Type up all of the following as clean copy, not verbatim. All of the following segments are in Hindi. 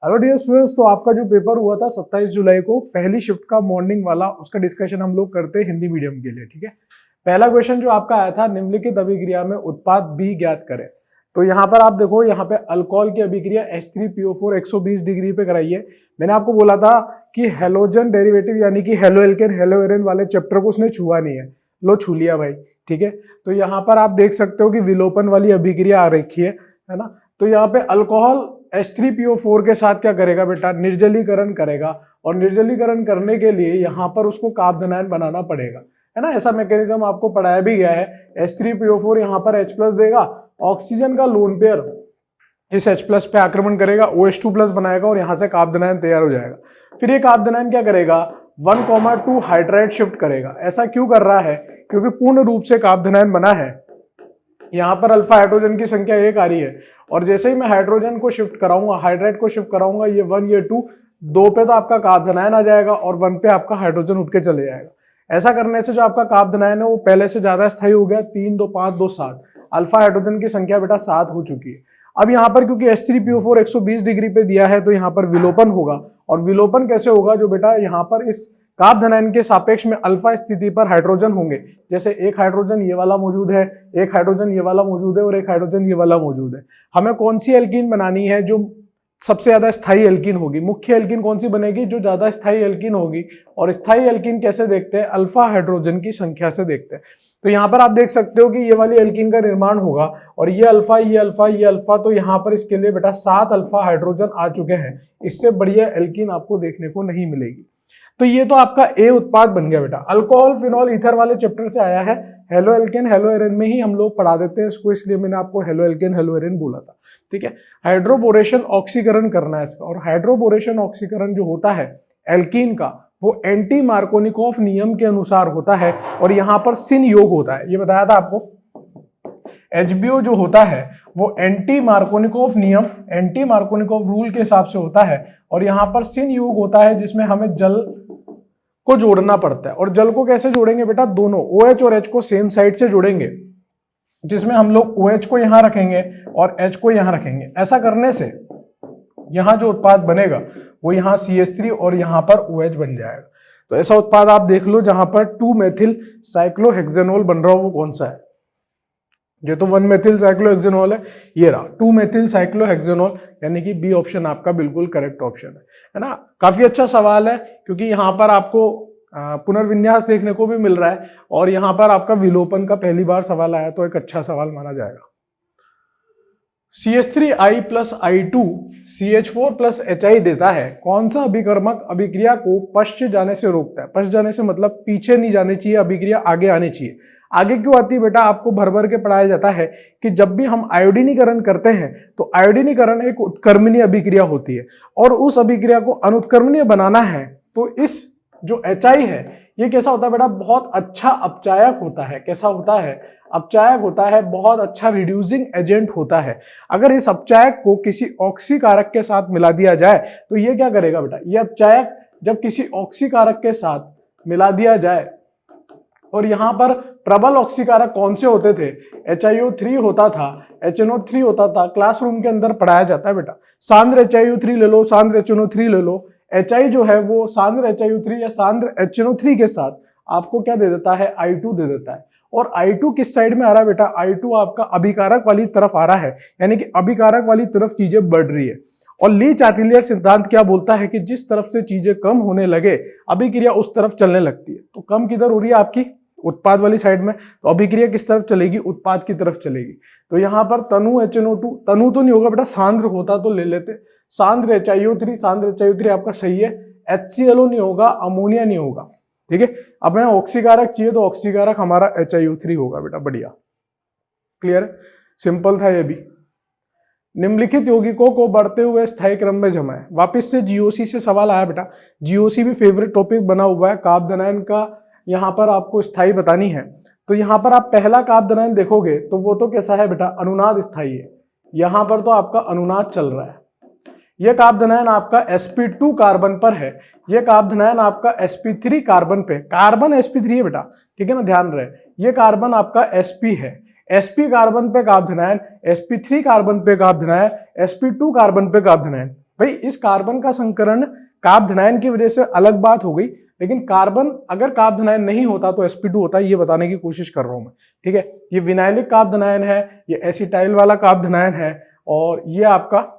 हेलो डियर स्टूडेंट्स, तो आपका जो पेपर हुआ था 27 जुलाई को पहली शिफ्ट का मॉर्निंग वाला, उसका डिस्कशन हम लोग करते हैं हिंदी मीडियम के लिए। ठीक है, पहला क्वेश्चन जो आपका आया था, निम्नलिखित अभिक्रिया में उत्पाद बी ज्ञात करें। तो यहाँ पर आप देखो, यहाँ पे अल्कोहल की अभिक्रिया H3PO4 120 डिग्री पे कराई है। मैंने आपको बोला था कि हेलोजन डेरिवेटिव यानी कि हेलो एल्केन हेलो एरेन वाले चैप्टर को उसने छुआ नहीं है। लो छू लिया भाई। ठीक है, तो यहाँ पर आप देख सकते हो कि विलोपन वाली अभिक्रिया आ रखी है ना। तो यहाँ पे अल्कोहल H3PO4 के साथ क्या करेगा बेटा, निर्जलीकरण करेगा। और निर्जलीकरण करने के लिए यहाँ पर उसको कार्बोनाइन बनाना पड़ेगा, है ना। ऐसा मैकेनिज्म आपको पढ़ाया भी गया है। H3PO4 यहाँ पर H+ देगा, ऑक्सीजन का लोन पेयर इस H+ पे आक्रमण करेगा, OH2+ बनाएगा और यहाँ से कार्बोनाइन तैयार हो जाएगा। फिर ये कार्बोनाइन क्या करेगा, 1,2 हाइड्राइड शिफ्ट करेगा। ऐसा क्यों कर रहा है, क्योंकि पूर्ण रूप से कार्बोनाइन बना है। यहाँ पर अल्फा हाइड्रोजन की संख्या 1 आ रही है, और जैसे ही मैं हाइड्रोजन को शिफ्ट कराऊंगा, हाइड्राइड को शिफ्ट कराऊंगा, ये 1 ये 2 पे तो आपका कार्बोनाइन आ जाएगा और 1 पे आपका हाइड्रोजन उठ के चले जाएगा। ऐसा करने से जो आपका कार्बोनाइन है वो पहले से ज्यादा स्थायी हो गया। 3 2 5 2 7, अल्फा हाइड्रोजन की संख्या बेटा 7 हो चुकी है। अब यहाँ पर क्योंकि H3PO4 120 डिग्री पे दिया है, तो यहाँ पर विलोपन होगा। और विलोपन कैसे होगा, जो बेटा यहाँ पर इस कार्बोनाइन के सापेक्ष में अल्फा स्थिति पर हाइड्रोजन होंगे। जैसे एक हाइड्रोजन ये वाला मौजूद है, एक हाइड्रोजन ये वाला मौजूद है और एक हाइड्रोजन ये वाला मौजूद है। हमें कौन सी एल्कीन बनानी है जो सबसे ज्यादा स्थायी एल्कीन होगी। मुख्य एल्कीन कौन सी बनेगी, जो ज्यादा स्थायी एल्कीन होगी। और स्थायी एल्कीन कैसे देखते हैं, अल्फा हाइड्रोजन की संख्या से देखते हैं। तो यहाँ पर आप देख सकते हो कि ये वाली एल्कीन का निर्माण होगा, और ये अल्फा ये अल्फा ये अल्फा, तो यहाँ पर इसके लिए बेटा 7 अल्फा हाइड्रोजन आ चुके हैं। इससे बढ़िया एल्कीन आपको देखने को नहीं मिलेगी। तो ये तो आपका ए उत्पाद बन गया बेटा। अल्कोहल फिनॉल ईथर वाले चैप्टर से आया है। हेलो एल्केन हेलो एरेन में ही हम लोग पढ़ा देते हैं इसको, इसलिए मैंने आपको हेलो एल्केन हेलो एरेन बोला था। ठीक है, हाइड्रोबोरेशन ऑक्सीकरण करना है इसका। और हाइड्रोबोरेशन ऑक्सीकरण जो होता है एल्कीन का, वो एंटी मार्कोनिकॉफ नियम के अनुसार होता है। और यहाँ पर सिन योग होता है, ये बताया था आपको। HBO जो होता है वो एंटी मार्कोनिकॉफ नियम, एंटी मार्कोनिकॉफ रूल के हिसाब से होता है। और यहाँ पर सिन योग होता है, जिसमें हमें जल को जोड़ना पड़ता है। और जल को कैसे जोड़ेंगे बेटा, दोनों OH और H को सेम साइड से जोड़ेंगे, जिसमें हम लोग OH को यहां रखेंगे और H को यहां रखेंगे। ऐसा करने से यहां जो उत्पाद बनेगा वो यहां CH3 और यहां पर OH बन जाएगा। तो ऐसा उत्पाद आप देख लो जहां पर 2-मेथिल साइक्लोहेक्सेनॉल बन रहा हो, वो कौन सा है। ये तो 1-मेथिल साइक्लोहेक्सेनॉल है, ये रहा 2-मेथिल साइक्लोहेक्सेनॉल, यानी कि बी ऑप्शन आपका बिल्कुल करेक्ट ऑप्शन है ना। काफी अच्छा सवाल है, क्योंकि यहाँ पर आपको पुनर्विन्यास देखने को भी मिल रहा है, और यहाँ पर आपका विलोपन का पहली बार सवाल आया, तो एक अच्छा सवाल माना जाएगा। CH3I + I2 CH4 + HI देता है। कौन सा अभिकर्मक अभिक्रिया को पश्च जाने से रोकता है। पश्च जाने से मतलब पीछे नहीं जानी चाहिए, अभिक्रिया आगे आनी चाहिए। आगे क्यों आती है बेटा, आपको भर भर के पढ़ाया जाता है कि जब भी हम आयोडीनीकरण करते हैं तो आयोडीनीकरण एक उत्क्रमणीय अभिक्रिया होती है, और उस अभिक्रिया को अनुत्क्रमणीय बनाना है। तो इस जो HI है ये कैसा होता है बेटा, बहुत अच्छा अपचायक होता है। कैसा होता है, अपचायक होता है, बहुत अच्छा रिड्यूसिंग एजेंट होता है। अगर इस अपचायक को किसी ऑक्सीकारक के साथ मिला दिया जाए तो ये क्या करेगा बेटा, ये अपचायक जब किसी ऑक्सीकारक के साथ मिला दिया जाए, और यहां पर प्रबल ऑक्सीकारक कौन से होते थे, HiO3 होता था, HNO3 होता था। क्लासरूम के अंदर पढ़ाया जाता है बेटा, सांद्र HiO3 ले लो, सांद्र HNO3 ले लो। HI जो है वो सांद्र HiO3 या सांद्र HNO3 के साथ आपको क्या दे देता है, I2 दे देता है। और I2 किस साइड में आ रहा है बेटा, I2 आपका अभिकारक वाली तरफ आ रहा है, यानी कि अभिकारक वाली तरफ चीजें बढ़ रही है। और ली चाटिलियर सिद्धांत क्या बोलता है कि जिस तरफ से चीजें कम होने लगे अभिक्रिया उस तरफ चलने लगती है। तो कम किधर हो रही है आपकी, उत्पाद वाली साइड में, तो अभिक्रिया किस तरफ चलेगी, उत्पाद की तरफ चलेगी। तो यहाँ पर तनु HNO2, तनु तो नहीं होगा बेटा, सांद्र होता तो ले लेते। सांद्र HiO3, सांद्र HiO3 आपका सही है। HClO नहीं होगा, अमोनिया नहीं होगा। ठीक है, अब हमें ऑक्सीकारक चाहिए तो ऑक्सीकारक हमारा HiO3 होगा बेटा। बढ़िया, क्लियर, सिंपल था ये भी। निम्नलिखित यौगिकों को बढ़ते हुए स्थायी क्रम में जमाएं। वापिस से GOC से सवाल आया बेटा, GOC भी फेवरेट टॉपिक बना हुआ है। कार्बोनाइन का यहाँ पर आपको स्थायी बतानी है, तो यहाँ पर आप पहला कार्बोनाइन देखोगे तो वो तो कैसा है बेटा, अनुनाद स्थायी है। यहाँ पर तो आपका अनुनाद चल रहा है। यह कार्बोनाइन आपका sp2 कार्बन पर है, यह कार्बोनाइन आपका sp3 कार्बन पे, कार्बन sp3 है बेटा, ठीक है ना, ध्यान रहे। यह कार्बन आपका sp है, sp कार्बन पे कार्बोनाइन, sp3 कार्बन पे कार्बोनाइन, sp2 कार्बन पे कार्बोनाइन। भाई इस कार्बन का संकरण कार्बोधनायन की वजह से अलग बात हो गई, लेकिन कार्बन अगर कार्बोधनायन नहीं होता तो sp2 होता है, ये बताने की कोशिश कर रहा हूं मैं। ठीक है, ये विनाइलिक कार्बोधनायन है, ये एसिटाइल वाला कार्बोधनायन है, और ये आपका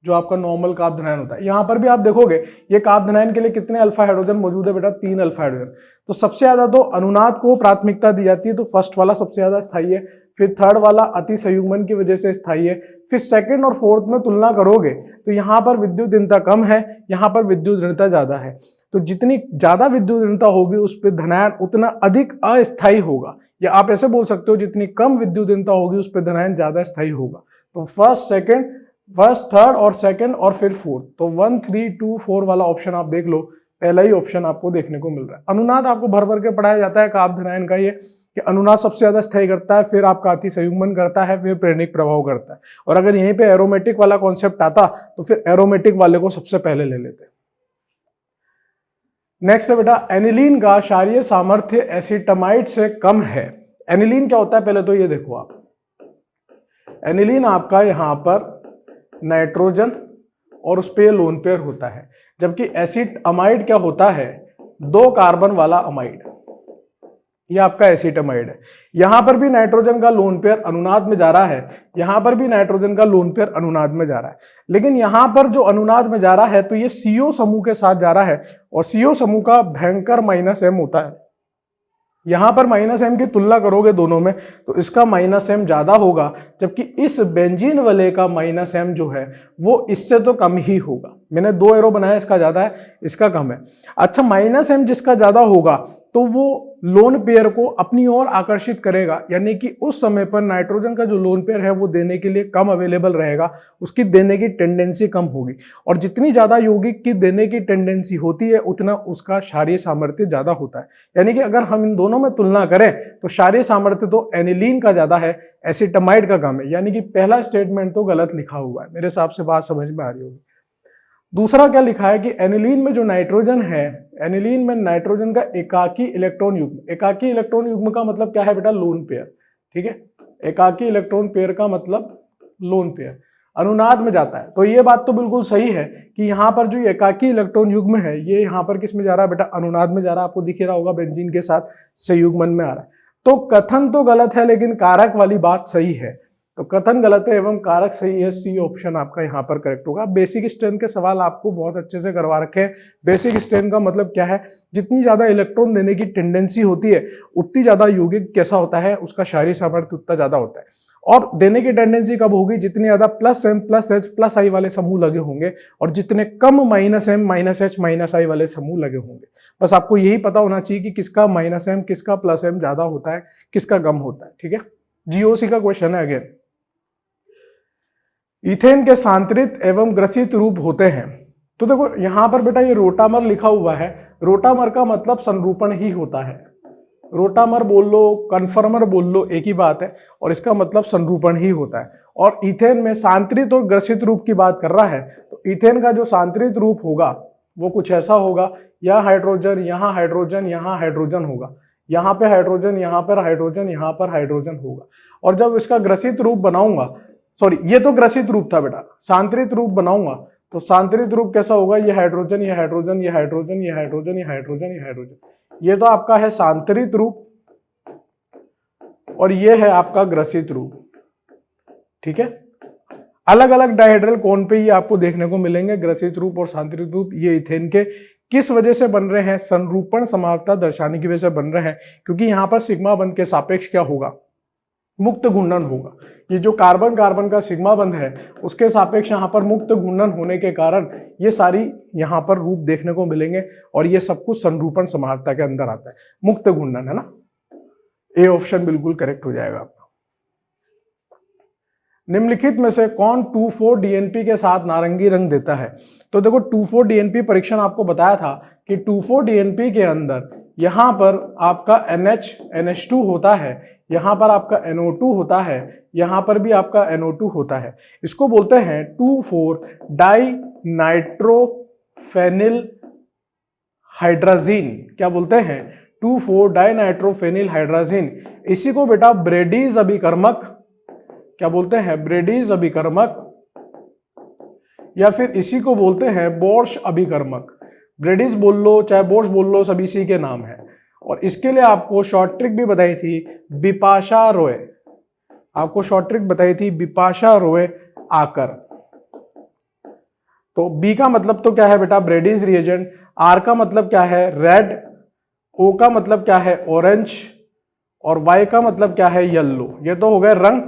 जो आपका नॉर्मल कार्बोधनायन होता है। यहां पर भी आप देखोगे ये कार्बोधनायन के लिए कितने अल्फा हाइड्रोजन मौजूद है बेटा, 3 अल्फा हाइड्रोजन। तो सबसे ज्यादा तो अनुनाद को प्राथमिकता दी जाती है, तो फर्स्ट वाला सबसे ज्यादा स्थायी है, फिर थर्ड वाला अति संयुग्मन की वजह से स्थायी है, फिर सेकंड और फोर्थ में तुलना करोगे तो यहाँ पर विद्युत ऋणता कम है, यहाँ पर विद्युत ऋणता ज्यादा है। तो जितनी ज्यादा विद्युत ऋणता होगी उस पर धनायन उतना अधिक अस्थायी होगा, या आप ऐसे बोल सकते हो जितनी कम विद्युत ऋणता होगी उस पर धनायन ज्यादा स्थायी होगा। तो फर्स्ट थर्ड और सेकंड और फिर फोर्थ, तो 1 3 2 4 वाला ऑप्शन आप देख लो, पहला ही ऑप्शन आपको देखने को मिल रहा है। अनुनाद आपको भर भर के पढ़ाया जाता है कार्बोधनायन का, ये कि अनुनाद सबसे ज्यादा स्थायी करता है, फिर आपका अति संयुग्मन करता है, फिर प्रेरणिक प्रभाव करता है। और अगर यहीं पे एरोमेटिक वाला कॉन्सेप्ट आता तो फिर एरोमेटिक वाले को सबसे पहले ले लेते। नेक्स्ट है बेटा, एनिलीन का क्षारीय सामर्थ्य एसिटामाइड से कम है। एनिलीन क्या होता है पहले तो ये देखो आप, एनिलीन आपका यहां पर नाइट्रोजन और उस पे लोन पेयर होता है, जबकि एसिड अमाइड क्या होता है, 2 कार्बन वाला अमाइड, ये आपका एसिटामाइड है। यहां पर भी नाइट्रोजन का लोन पेयर अनुनाद में जा रहा है, यहां पर भी नाइट्रोजन का लोन पेयर अनुनाद में जा रहा है, लेकिन यहां पर जो अनुनाद में जा रहा है तो ये CO समूह के साथ जा रहा है, और CO समूह का भयंकर -M होता है। यहां पर -M की तुलना करोगे दोनों में तो इसका -M ज्यादा होगा, जबकि इस बेंजीन वाले का -M जो है वो इससे तो कम ही होगा। मैंने 2 एरो बनाया, इसका ज्यादा है इसका कम है। अच्छा, -M जिसका ज्यादा होगा तो वो लोन पेयर को अपनी ओर आकर्षित करेगा, यानी कि उस समय पर नाइट्रोजन का जो लोन पेयर है वो देने के लिए कम अवेलेबल रहेगा, उसकी देने की टेंडेंसी कम होगी, और जितनी ज्यादा यौगिक की देने की टेंडेंसी होती है उतना उसका क्षारीय सामर्थ्य ज्यादा होता है। यानी कि अगर हम इन दोनों में तुलना करें तो क्षारीय सामर्थ्य तो एनिलीन का ज्यादा है, एसिटामाइड का कम है। यानी कि पहला स्टेटमेंट तो गलत लिखा हुआ है, मेरे हिसाब से बात समझ में आ रही होगी। दूसरा क्या लिखा है कि एनिलीन में जो नाइट्रोजन है, एनिलीन में नाइट्रोजन का एकाकी इलेक्ट्रॉन युग्म, एकाकी इलेक्ट्रॉन युग्म का मतलब क्या है बेटा, लोन पेयर। ठीक है, एकाकी इलेक्ट्रॉन पेयर का मतलब लोन पेयर अनुनाद में जाता है। तो ये बात तो बिल्कुल सही है कि यहाँ पर जो एकाकी इलेक्ट्रॉन युग्म है ये यहाँ पर किस में जा रहा है बेटा, अनुनाद में जा रहा है। आपको दिख रहा होगा बेंजीन के साथ संयुग्मन में आ रहा है। तो कथन तो गलत है लेकिन कारक वाली बात सही है, तो कथन गलत है एवं कारक सही है, सी ऑप्शन आपका यहाँ पर करेक्ट होगा। बेसिक स्ट्रेन के सवाल आपको बहुत अच्छे से करवा रखे हैं। बेसिक स्ट्रेन का मतलब क्या है, जितनी ज्यादा इलेक्ट्रॉन देने की टेंडेंसी होती है उतनी ज्यादा यौगिक कैसा होता है, उसका क्षारीय सामर्थ्य उतना ज्यादा होता है। और देने की टेंडेंसी कब होगी, जितनी ज्यादा +M +H +I वाले समूह लगे होंगे, और जितने कम -M -H -I वाले समूह लगे होंगे। बस आपको यही पता होना चाहिए कि किसका -M किसका +M ज्यादा होता है, किसका कम होता है। ठीक है, GOC का क्वेश्चन है अगेन। इथेन के सांतरित एवं ग्रसित रूप होते हैं। तो देखो यहां पर बेटा ये रोटामर लिखा हुआ है, रोटामर का मतलब संरूपण ही होता है। रोटामर बोल लो, कन्फर्मर बोल लो, एक ही बात है, और इसका मतलब संरूपण ही होता है। और इथेन में सांतरित और ग्रसित रूप की बात कर रहा है, तो इथेन का जो सांतरित रूप होगा वो कुछ ऐसा होगा, यहाँ हाइड्रोजन, यहाँ हाइड्रोजन, यहाँ हाइड्रोजन होगा, यहाँ पे हाइड्रोजन, यहाँ पर हाइड्रोजन, यहाँ पर हाइड्रोजन होगा। और जब इसका ग्रसित रूप बनाऊंगा, सॉरी ये तो ग्रसित रूप था बेटा, सांतरित रूप बनाऊंगा तो सांतरित रूप कैसा होगा, ये हाइड्रोजन, ये हाइड्रोजन, ये हाइड्रोजन, ये हाइड्रोजन, ये हाइड्रोजन, ये हाइड्रोजन, ये तो आपका है सांतरित रूप, और ये है आपका ग्रसित रूप। ठीक है, अलग अलग डायहेड्रल कोण पे ये आपको देखने को मिलेंगे, ग्रसित रूप और सांतरित रूप। ये इथेन के किस वजह से बन रहे हैं, संरूपण समावता दर्शाने की वजह से बन रहे हैं, क्योंकि यहाँ पर सिग्मा बंध के सापेक्ष क्या होगा, मुक्त घूर्णन होगा। ये जो कार्बन कार्बन का सिग्मा बंध है उसके सापेक्ष यहाँ पर मुक्त घूर्णन होने के कारण ये सारी यहाँ पर रूप देखने को मिलेंगे, और ये सब कुछ संरूपण समावता के अंदर आता है, मुक्त घूर्णन है ना। ए ऑप्शन बिल्कुल करेक्ट हो जाएगा आपका। निम्नलिखित में से कौन 2,4 DNP के साथ नारंगी रंग देता है। तो देखो 2,4 DNP परीक्षण आपको बताया था कि 2,4 DNP के अंदर यहां पर आपका NH2 होता है, यहां पर आपका NO2 होता है, यहां पर भी आपका NO2 होता है। इसको बोलते हैं 2,4 डाई नाइट्रोफेनिल हाइड्राजीन। क्या बोलते हैं, 2,4 डाई नाइट्रोफेनिल हाइड्राजीन। इसी को बेटा ब्रेडीज अभिकर्मक क्या बोलते हैं, ब्रेडीज अभिकर्मक या फिर इसी को बोलते हैं बोर्श अभिकर्मक। ब्रेडिस बोल लो चाहे बोर्श बोल लो, सभी इसी के नाम है। और इसके लिए आपको शॉर्ट ट्रिक भी बताई थी बिपाशा रोय, आपको शॉर्ट ट्रिक बताई थी बिपाशा रोय आकर। तो बी का मतलब तो क्या है बेटा, ब्रेडिस रिएजेंट। आर का मतलब क्या है, रेड। ओ का मतलब क्या है, ऑरेंज। और वाई का मतलब क्या है, येलो। ये तो हो गए रंग।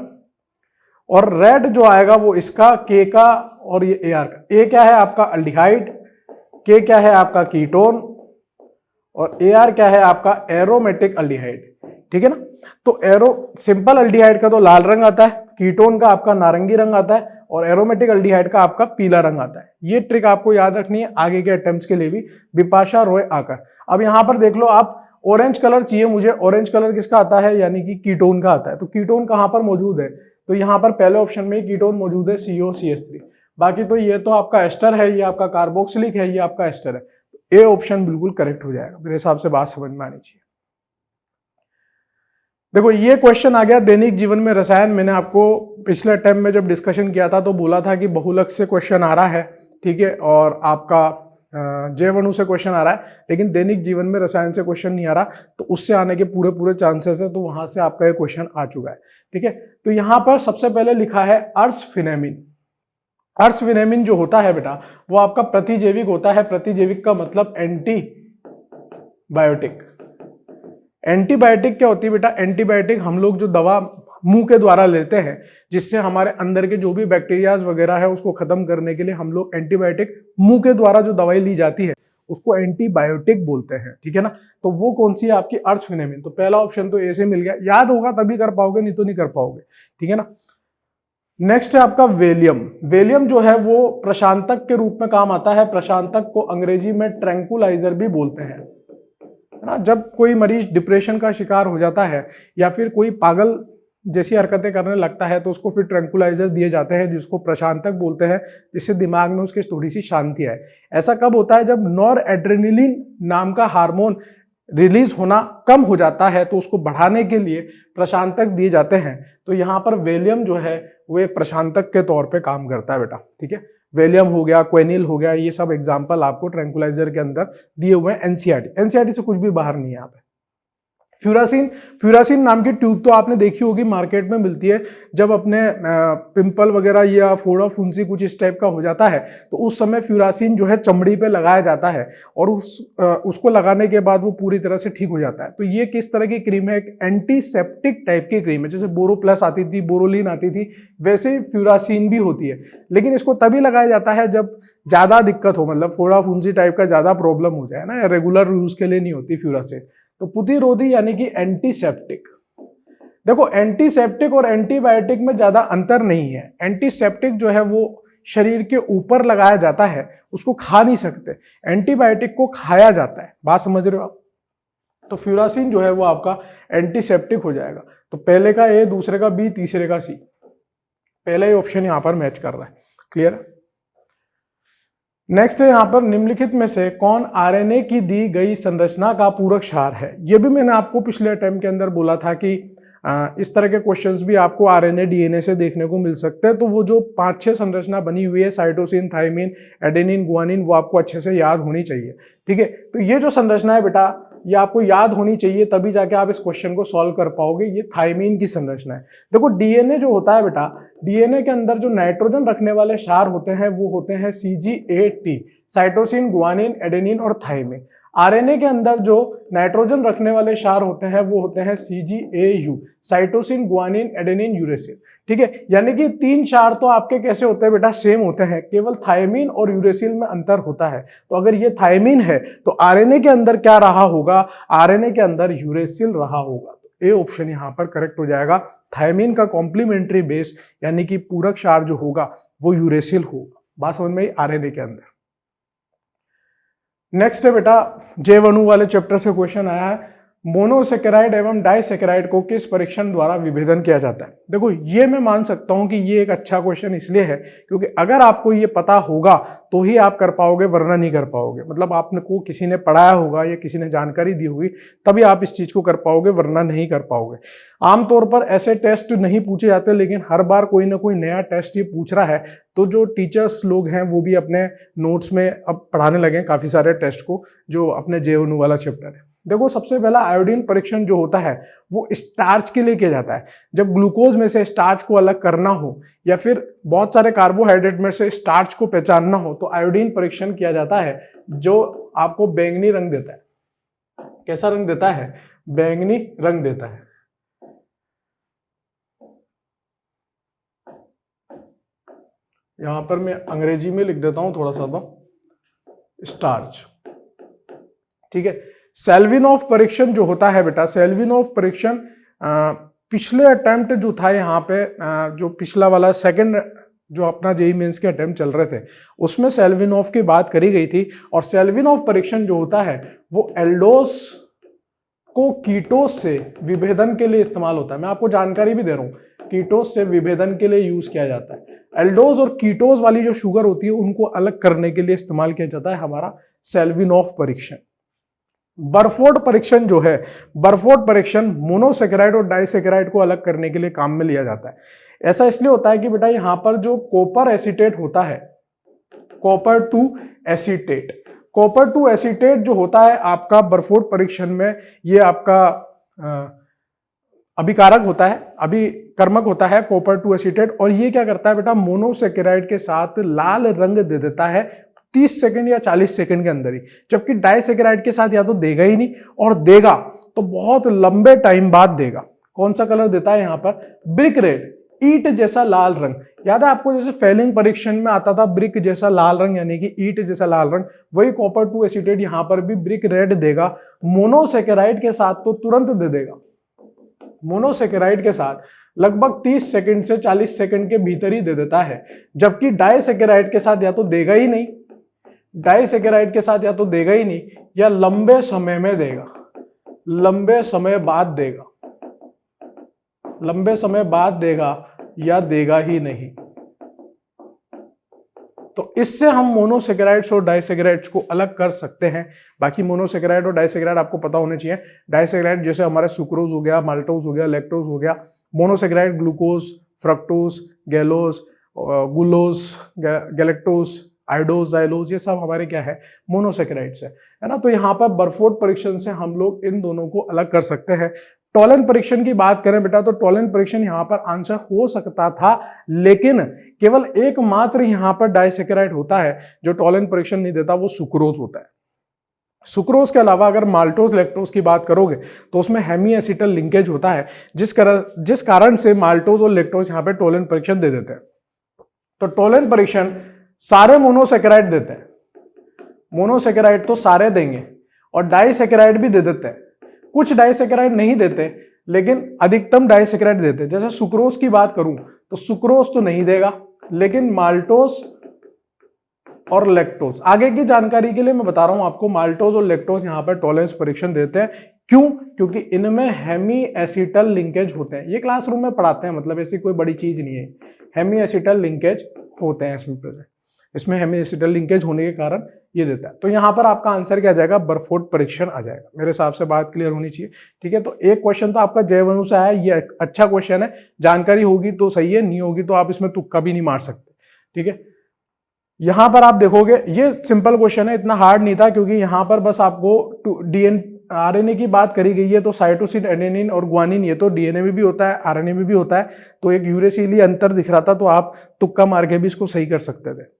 और रेड जो आएगा वो इसका, के का और ये ए आर का। ए क्या है आपका अल्डिहाइड, के क्या है आपका कीटोन, और ए आर क्या है आपका एरोमेटिक अल्डिहाइड। ठीक है ना। तो एरो सिंपल अल्डिहाइड का तो लाल रंग आता है, कीटोन का आपका नारंगी रंग आता है, और एरोमेटिक अल्डिहाइड का आपका पीला रंग आता है। ये ट्रिक आपको याद रखनी है आगे के अटेम्प्ट्स के लिए भी। बिपाशा रोय आकर। अब यहां पर देख लो आप, ऑरेंज कलर चाहिए मुझे। ऑरेंज कलर किसका आता है, यानी कि कीटोन का आता है। तो कीटोन कहां पर मौजूद है, तो यहां पर पहले ऑप्शन में कीटोन मौजूद है, COCH3। बाकी तो ये तो आपका एस्टर है, ये आपका कार्बोक्सिलिक है, ये आपका एस्टर है। ए ऑप्शन बिल्कुल करेक्ट हो जाएगा, मेरे हिसाब से बात समझ में आनी चाहिए। देखो ये क्वेश्चन आ गया दैनिक जीवन में रसायन। मैंने आपको पिछले टाइम में जब डिस्कशन किया था तो बोला था कि बहुलक से क्वेश्चन आ रहा है, ठीक है, और आपका जैव से क्वेश्चन आ रहा है, लेकिन दैनिक जीवन में रसायन से क्वेश्चन नहीं आ रहा। तो उससे आने के पूरे पूरे चांसेस है, तो वहां से आपका ये क्वेश्चन आ चुका है। ठीक है, तो यहां पर सबसे पहले लिखा है अर्सफिनेमिन। अर्सफिनेमिन जो होता है बेटा वो आपका प्रतिजैविक होता है। प्रतिजैविक का मतलब एंटीबायोटिक। एंटीबायोटिक क्या होती है बेटा, एंटीबायोटिक हम लोग जो दवा मुंह के द्वारा लेते हैं, जिससे हमारे अंदर के जो भी बैक्टीरियाज वगैरह है उसको खत्म करने के लिए हम लोग एंटीबायोटिक मुंह के द्वारा जो दवाई ली जाती है उसको एंटीबायोटिक बोलते हैं। ठीक है ना। तो वो कौन सी है आपकी, अर्सफिनेमिन। तो पहला ऑप्शन तो ए से मिल गया, याद होगा तभी कर पाओगे, नहीं तो नहीं कर पाओगे। ठीक है ना। नेक्स्ट है आपका वेलियम। वेलियम जो है वो प्रशांतक के रूप में काम आता है। प्रशांतक को अंग्रेजी में ट्रैंकुलाइजर भी बोलते हैं, है ना। जब कोई मरीज डिप्रेशन का शिकार हो जाता है या फिर कोई पागल जैसी हरकतें करने लगता है तो उसको फिर ट्रैंकुलाइजर दिए जाते हैं, जिसको प्रशांतक बोलते हैं, जिससे दिमाग में उसके थोड़ी सी शांति आए। ऐसा कब होता है, जब नॉर एड्रेनलिन नाम का हार्मोन रिलीज होना कम हो जाता है, तो उसको बढ़ाने के लिए प्रशांतक दिए जाते हैं। तो यहाँ पर वेलियम जो है वो एक प्रशांतक के तौर पे काम करता है बेटा। ठीक है, वेलियम हो गया, क्वेनिल हो गया, ये सब एग्जांपल आपको ट्रैंकुलाइजर के अंदर दिए हुए हैं। एनसीईआरटी से कुछ भी बाहर नहीं है यहाँ पे। फ्यूरासिन नाम की ट्यूब तो आपने देखी होगी, मार्केट में मिलती है। जब अपने पिंपल वगैरह या फोड़ा फुंसी कुछ इस टाइप का हो जाता है तो उस समय फ्यूरासिन जो है चमड़ी पे लगाया जाता है, और उसको लगाने के बाद वो पूरी तरह से ठीक हो जाता है। तो ये किस तरह की क्रीम है, एक एंटीसेप्टिक टाइप की क्रीम है। जैसे बोरो प्लस आती थी, बोरोलिन आती थी, वैसे ही फ्यूरासिन भी होती है। लेकिन इसको तभी लगाया जाता है जब ज्यादा दिक्कत हो, मतलब फोड़ा फुंसी टाइप का ज्यादा प्रॉब्लम हो जाए ना। रेगुलर यूज के लिए नहीं होती फ्यूरासिन। तो प्रतिरोधी यानी कि एंटीसेप्टिक। देखो एंटीसेप्टिक और एंटीबायोटिक में ज्यादा अंतर नहीं है। एंटीसेप्टिक जो है वो शरीर के ऊपर लगाया जाता है, उसको खा नहीं सकते। एंटीबायोटिक को खाया जाता है, बात समझ रहे हो आप। तो फ्यूरासिन जो है वो आपका एंटीसेप्टिक हो जाएगा। तो पहले का ए, दूसरे का बी, तीसरे का सी। पहला ही ऑप्शन यहां पर मैच कर रहा है। क्लियर। नेक्स्ट है यहां पर, निम्नलिखित में से कौन आरएनए की दी गई संरचना का पूरक क्षार है। यह भी मैंने आपको पिछले अटेम्प्ट के अंदर बोला था कि इस तरह के क्वेश्चंस भी आपको आरएनए डीएनए से देखने को मिल सकते हैं। तो वो जो 5-6 संरचना बनी हुई है, साइटोसिन, थाइमिन, एडेनिन, गुआनिन, वो आपको अच्छे से याद होनी चाहिए। ठीक है, तो ये जो संरचना है बेटा ये आपको याद होनी चाहिए, तभी जाके आप इस क्वेश्चन को सॉल्व कर पाओगे। ये थाइमिन की संरचना है। देखो डीएनए जो होता है बेटा, डीएनए के अंदर जो नाइट्रोजन रखने वाले क्षार होते हैं वो होते हैं CGAT, साइटोसिन, गुआनिन, एडेनिन और थाइमिन। आरएनए के अंदर जो नाइट्रोजन रखने वाले क्षार होते हैं वो होते हैं CGAU, cytosine, guanine, adenine, uracil. ठीक है, यानी कि 3 क्षार तो आपके कैसे होते हैं बेटा, सेम होते हैं, केवल थाइमिन और यूरेसिल में अंतर होता है। तो अगर ये थाइमिन है तो आरएनए के अंदर क्या रहा होगा, आरएनए के अंदर यूरेसिल रहा होगा। तो ए ऑप्शन यहां पर करेक्ट हो जाएगा। थाइमिन का कॉम्प्लीमेंट्री बेस यानी कि पूरक क्षार जो होगा वो यूरेसिल होगा। बात समझ में आई, आरएनए के अंदर। नेक्स्ट है बेटा, जैव अणु वाले चैप्टर से क्वेश्चन आया है। मोनोसेकेराइड एवं डाइसेकेराइड को किस परीक्षण द्वारा विभेदन किया जाता है? देखो ये मैं मान सकता हूं कि ये एक अच्छा क्वेश्चन इसलिए है क्योंकि अगर आपको ये पता होगा तो ही आप कर पाओगे, वरना नहीं कर पाओगे। मतलब आपने को किसी ने पढ़ाया होगा या किसी ने जानकारी दी होगी तभी आप इस चीज को कर पाओगे, वरना नहीं कर पाओगे। आमतौर पर ऐसे टेस्ट नहीं पूछे जाते, लेकिन हर बार कोई ना कोई नया टेस्ट ये पूछ रहा है, तो जो टीचर्स लोग हैं वो भी अपने नोट्स में अब पढ़ाने लगे हैं काफी सारे टेस्ट को, जो अपने जेएनयू वाला चैप्टर है। देखो सबसे पहला आयोडीन परीक्षण जो होता है वो स्टार्च के लिए किया जाता है। जब ग्लूकोज में से स्टार्च को अलग करना हो या फिर बहुत सारे कार्बोहाइड्रेट में से स्टार्च को पहचानना हो तो आयोडीन परीक्षण किया जाता है, जो आपको बैंगनी रंग देता है। कैसा रंग देता है? बैंगनी रंग देता है। यहां पर मैं अंग्रेजी में लिख देता हूं थोड़ा सा, तो स्टार्च, ठीक है। सेल्विनोफ परीक्षण जो होता है बेटा, सेल्विनोफ परीक्षण पिछले अटेम्प्ट जो था यहाँ पे, जो पिछला वाला सेकंड जो अपना जेईई मेंस के अटेम्प्ट चल रहे थे उसमें सेल्विनोफ की बात करी गई थी। और सेल्विनोफ परीक्षण जो होता है वो एल्डोस को कीटोस से विभेदन के लिए इस्तेमाल होता है। मैं आपको जानकारी भी दे रहा हूँ, कीटोस से विभेदन के लिए यूज किया जाता है। एल्डोस और कीटोस वाली जो शुगर होती है उनको अलग करने के लिए इस्तेमाल किया जाता है हमारा सेल्विनोफ परीक्षण। बरफोर्ड परीक्षण जो है, बरफोर्ड परीक्षण मोनोसेकेराइड और डाइसेकेराइड को अलग करने के लिए काम में लिया जाता है। ऐसा इसलिए होता है कि बेटा यहां पर जो कॉपर एसीटेट होता है, कॉपर 2 एसीटेट, कॉपर 2 एसीटेट जो होता है आपका बरफोर्ड परीक्षण में, ये आपका अभिकारक होता है, अभिकर्मक होता है कॉपर 2 एसीटेट। और ये क्या करता है बेटा, मोनोसेकेराइड के साथ लाल रंग दे देता है 30 सेकंड या 40 सेकंड के अंदर ही, जबकि डाइसेकेराइड के साथ या तो देगा ही नहीं, और देगा तो बहुत लंबे टाइम बाद देगा। कौन सा कलर देता है यहाँ पर? ब्रिक रेड, ईट जैसा लाल रंग। याद है आपको जैसे फेलिंग परीक्षण में आता था ब्रिक जैसा लाल रंग, यानी कि ईट जैसा लाल रंग, वही कॉपर 2 एसीटेट यहाँ पर भी ब्रिक रेड देगा। मोनोसेकेराइड के साथ तो तुरंत दे देगा, मोनोसेकेराइड के साथ लगभग 30 सेकंड से 40 सेकंड के भीतर ही दे देता है, जबकि डाइसेकेराइड के साथ या तो देगा ही नहीं, डाइसेकेराइड के साथ या तो देगा ही नहीं या लंबे समय में देगा, लंबे समय बाद देगा, लंबे समय बाद देगा या देगा ही नहीं। तो इससे हम मोनोसेकेराइड्स और डाइसेकेराइड्स को अलग कर सकते हैं। बाकी मोनोसेकेराइड और डाइसेकेराइड आपको पता होने चाहिए। डाइसेकेराइड जैसे हमारे सुक्रोज हो गया, माल्टोज हो गया, लैक्टोज हो गया। मोनोसेकेराइड ग्लूकोज, फ्रक्टोज, गैलोज, गुलोज, गैलेक्टोज, आइडोज, जाइलोज, ये सब हमारे क्या है? मोनोसेकेराइड्स है ना। तो यहाँ पर बरफोर्ड परीक्षण से हम लोग इन दोनों को अलग कर सकते हैं। टोलन परीक्षण की बात करें बेटा, तो टोलन परीक्षण यहाँ पर आंसर हो सकता था, लेकिन केवल एकमात्र यहाँ पर डाइसेकेराइड होता है जो टोलन परीक्षण नहीं देता, वो सुक्रोज होता है। सुक्रोज के अलावा अगर माल्टोज, लैक्टोज की बात करोगे तो उसमें हेमी एसिटल लिंकेज होता है, जिस कारण से माल्टोज और लैक्टोज यहाँ पे टोलन परीक्षण दे देते हैं। तो टोलन परीक्षण सारे मोनोसेकेराइड देते हैं, मोनोसेकेराइड तो सारे देंगे, और डाइसेकेराइड भी दे देते हैं। कुछ डाइसेकेराइड नहीं देते, लेकिन अधिकतम डाइसेकेराइड देते हैं। जैसे सुक्रोज की बात करूं तो सुक्रोज तो नहीं देगा, लेकिन माल्टोज और लैक्टोज, आगे की जानकारी के लिए मैं बता रहा हूं आपको, माल्टोज और लैक्टोज यहां पर टॉलरेंस परीक्षण देते हैं। क्यों? क्योंकि इनमें हेमी एसिटल लिंकेज होते हैं। ये क्लासरूम में पढ़ाते हैं, मतलब ऐसी कोई बड़ी चीज नहीं है। हेमी एसिटल लिंकेज होते हैं इसमें प्रेजेंट, इसमें हेमी एसिटल लिंकेज होने के कारण ये देता है। तो यहां पर आपका आंसर क्या आ जाएगा? बरफोर्ड परीक्षण आ जाएगा। मेरे हिसाब से बात क्लियर होनी चाहिए, ठीक है। तो एक क्वेश्चन तो आपका जयवनु से आया, ये अच्छा क्वेश्चन है। जानकारी होगी तो सही है, नहीं होगी तो आप इसमें तुक्का भी नहीं मार सकते, ठीक है। यहां पर आप देखोगे ये सिंपल क्वेश्चन है, इतना हार्ड नहीं था, क्योंकि यहां पर बस आपको आरएनए की बात करी गई है। तो साइटोसिन, एडेनिन और ग्वानिन, ये तो डीएनए में भी होता है, आरएनए में भी होता है। तो एक यूरेसिली अंतर दिख रहा था, तो आप तुक्का मार के भी इसको सही कर सकते थे।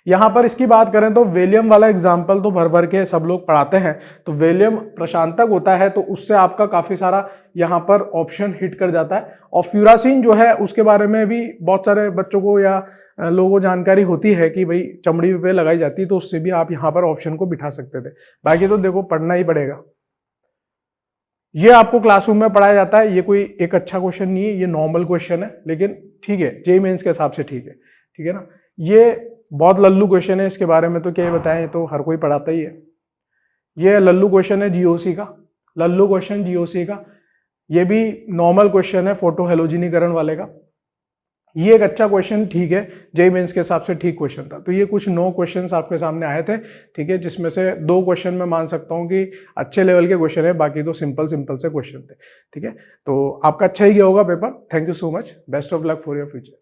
यहां पर इसकी बात करें तो वेलियम वाला एग्जाम्पल तो भर भर के सब लोग पढ़ाते हैं। तो वेलियम प्रशांतक होता है, तो उससे आपका काफी सारा यहां पर ऑप्शन हिट कर जाता है। और फ्यूरासिन जो है उसके बारे में भी बहुत सारे बच्चों को या लोगों को जानकारी होती है कि भाई चमड़ी पे लगाई जाती है, तो उससे भी आप यहां पर ऑप्शन को बिठा सकते थे। बाकी तो देखो पढ़ना ही पड़ेगा। ये आपको क्लासरूम में पढ़ाया जाता है। ये कोई एक अच्छा क्वेश्चन नहीं है, ये नॉर्मल क्वेश्चन है, लेकिन ठीक है, जेईई मेंस के हिसाब से ठीक है, ठीक है ना। ये बहुत लल्लू क्वेश्चन है, इसके बारे में तो क्या बताएं, तो हर कोई पढ़ाता ही है। ये लल्लू क्वेश्चन है जीओसी का, लल्लू क्वेश्चन जीओसी का, ये भी नॉर्मल क्वेश्चन है फोटो हेलोजिनीकरण वाले का। ये एक अच्छा क्वेश्चन, ठीक है, जेईई मेंस के हिसाब से ठीक क्वेश्चन था। तो ये कुछ 9 क्वेश्चंस आपके सामने आए थे, ठीक है, जिसमें से 2 क्वेश्चन मैं मान सकता हूँ कि अच्छे लेवल के क्वेश्चन है, बाकी तो सिंपल से क्वेश्चन थे, ठीक है। तो आपका अच्छा ही गया होगा paper. Thank you so much, best of luck for your future.